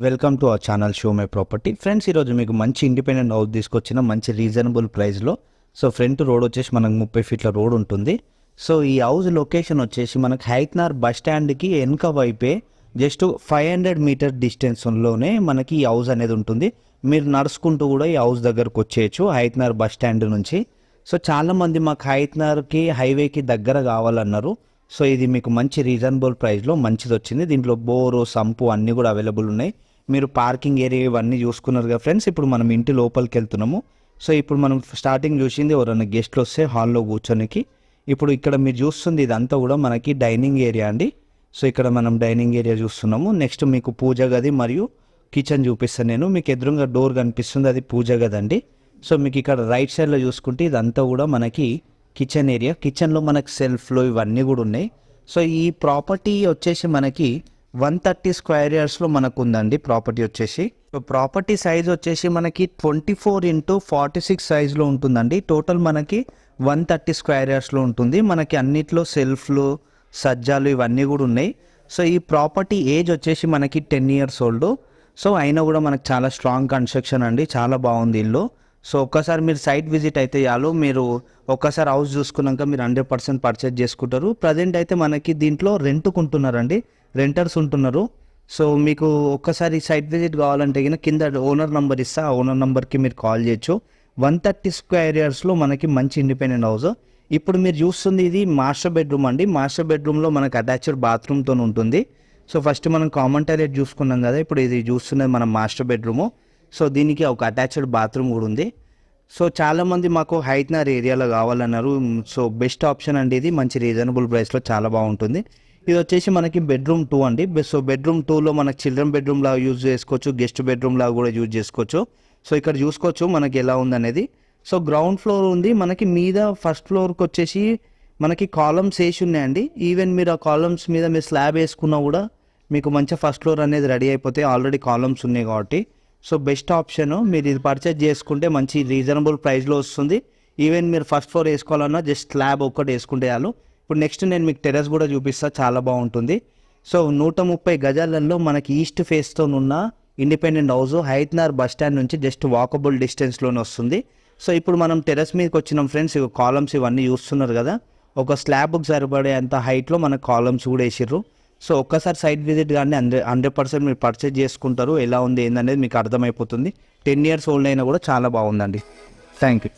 Welcome to our channel show my property. Friends, ఈరోజు మీకు మంచి ఇండిపెండెంట్ హౌస్ తీసుకొచ్చిన మంచి రీజనబుల్ ప్రైస్లో. సో ఫ్రంట్ రోడ్ వచ్చేసి మనకు 30 ఫీట్ల రోడ్ ఉంటుంది. సో ఈ హౌస్ లొకేషన్ వచ్చేసి మనకు హైత్నార్ బస్ స్టాండ్కి వెనుక వైపే జస్ట్ 500 మీటర్ డిస్టెన్స్లోనే మనకి ఈ హౌస్ అనేది ఉంటుంది. మీరు నడుచుకుంటూ కూడా ఈ హౌస్ దగ్గరకు వచ్చేయచ్చు హైత్నార్ బస్ స్టాండ్ నుంచి. సో చాలామంది మాకు హైత్నార్కి హైవేకి దగ్గర కావాలన్నారు. సో ఇది మీకు మంచి రీజనబుల్ ప్రైస్లో మంచిది వచ్చింది. దీంట్లో బోరు, సంపు అన్నీ కూడా అవైలబుల్ ఉన్నాయి. మీరు పార్కింగ్ ఏరియా ఇవన్నీ చూసుకున్నారు కదా ఫ్రెండ్స్. ఇప్పుడు మనం ఇంటి లోపలికి వెళ్తున్నాము. సో ఇప్పుడు మనం స్టార్టింగ్ చూసింది ఎవరైనా గెస్ట్లు వస్తే హాల్లో కూర్చోనికి. ఇప్పుడు ఇక్కడ మీరు చూస్తుంది ఇదంతా కూడా మనకి డైనింగ్ ఏరియా అండి. సో ఇక్కడ మనం డైనింగ్ ఏరియా చూస్తున్నాము. నెక్స్ట్ మీకు పూజ గది మరియు కిచెన్ చూపిస్తాను నేను. మీకు ఎదురుగా డోర్ కనిపిస్తుంది, అది పూజ గది అండి. సో మీకు ఇక్కడ రైట్ సైడ్లో చూసుకుంటే ఇదంతా కూడా మనకి కిచెన్ ఏరియా. కిచెన్లో మనకి సెల్ఫ్లో ఇవన్నీ కూడా ఉన్నాయి. సో ఈ ప్రాపర్టీ వచ్చేసి మనకి 130 స్క్వేర్ యార్డ్స్లో మనకు ఉందండి ప్రాపర్టీ వచ్చేసి. సో ప్రాపర్టీ సైజ్ వచ్చేసి మనకి 24x46 సైజులో ఉంటుందండి. టోటల్ మనకి 130 స్క్వేర్ యార్డ్స్లో ఉంటుంది. మనకి అన్నిట్లో సెల్ఫ్లు, సజ్జాలు ఇవన్నీ కూడా ఉన్నాయి. సో ఈ ప్రాపర్టీ ఏజ్ వచ్చేసి మనకి 10 years ఓల్డ్. సో అయినా కూడా మనకు చాలా స్ట్రాంగ్ కన్స్ట్రక్షన్ అండి, చాలా బాగుంది ఇల్లు. సో ఒక్కసారి మీరు సైట్ విజిట్ అయితే చాలు, మీరు ఒక్కసారి హౌస్ చూసుకున్నాక మీరు 100% పర్చేజ్ చేసుకుంటారు. ప్రజెంట్ అయితే మనకి దీంట్లో రెంట్కుంటున్నారండి, రెంటర్స్ ఉంటున్నారు. సో మీకు ఒక్కసారి సైట్ విజిట్ కావాలంటే కింద ఓనర్ నెంబర్ ఇస్తా, ఆ ఓనర్ నెంబర్కి మీరు కాల్ చేయొచ్చు. 130 స్క్వేర్ యార్డ్స్లో మనకి మంచి ఇండిపెండెంట్ హౌస్. ఇప్పుడు మీరు చూస్తుంది ఇది మాస్టర్ బెడ్రూమ్ అండి. మాస్టర్ బెడ్రూమ్లో మనకు అటాచ్డ్ బాత్రూమ్తో ఉంటుంది. సో ఫస్ట్ మనం కామన్ టాయిలెట్ చూసుకున్నాం కదా, ఇప్పుడు ఇది చూస్తున్నది మనం మాస్టర్ బెడ్రూము. సో దీనికి ఒక అటాచ్డ్ బాత్రూమ్ కూడా ఉంది. సో చాలామంది మాకు హైత్నార్ ఏరియాలో కావాలన్నారు. సో బెస్ట్ ఆప్షన్ అండి ఇది, మంచి రీజనబుల్ ప్రైస్లో చాలా బాగుంటుంది. ఇది వచ్చేసి మనకి బెడ్రూమ్ 2 అండి. సో బెడ్రూమ్ 2లో మనకి చిల్డ్రన్ బెడ్రూమ్ లాగా యూజ్ చేసుకోవచ్చు, గెస్ట్ బెడ్రూమ్ లాగా కూడా యూజ్ చేసుకోవచ్చు. సో ఇక్కడ చూసుకోవచ్చు మనకి ఎలా ఉందనేది. సో గ్రౌండ్ ఫ్లోర్ ఉంది మనకి. మీద ఫస్ట్ ఫ్లోర్కి వచ్చేసి మనకి కాలమ్స్ వేసి ఉన్నాయండి. ఈవెన్ మీరు ఆ కాలమ్స్ మీద మీరు స్లాబ్ వేసుకున్నా కూడా మీకు మంచిగా ఫస్ట్ ఫ్లోర్ అనేది రెడీ అయిపోతే, ఆల్రెడీ కాలమ్స్ ఉన్నాయి కాబట్టి. సో బెస్ట్ ఆప్షన్, మీరు ఇది పర్చేజ్ చేసుకుంటే మంచి రీజనబుల్ ప్రైస్లో వస్తుంది. ఈవెన్ మీరు ఫస్ట్ ఫ్లోర్ వేసుకోవాలన్నా జస్ట్ స్లాబ్ ఒక్కటి వేసుకుంటే చాలు. ఇప్పుడు నెక్స్ట్ నేను మీకు టెర్రస్ కూడా చూపిస్తాను, చాలా బాగుంటుంది. సో 130 గజాలలో మనకి ఈస్ట్ ఫేస్తో ఉన్న independent house Haithnar bus stand నుంచి జస్ట్ వాకబుల్ డిస్టెన్స్లోనే వస్తుంది. సో ఇప్పుడు మనం టెర్రస్ మీదకి వచ్చినాం ఫ్రెండ్స్. కాలమ్స్ ఇవన్నీ చూస్తున్నారు కదా, ఒక స్లాబ్కి సరిపడే అంత హైట్లో మనకు కాలమ్స్ కూడా వేసిర్రు. సో ఒక్కసారి సైట్ విజిట్ కానీ 100% మీరు పర్చేజ్ చేసుకుంటారు. ఎలా ఉంది ఏందనేది మీకు అర్థమైపోతుంది. 10 years ఓల్డ్ అయినా కూడా చాలా బాగుందండి. Thank you.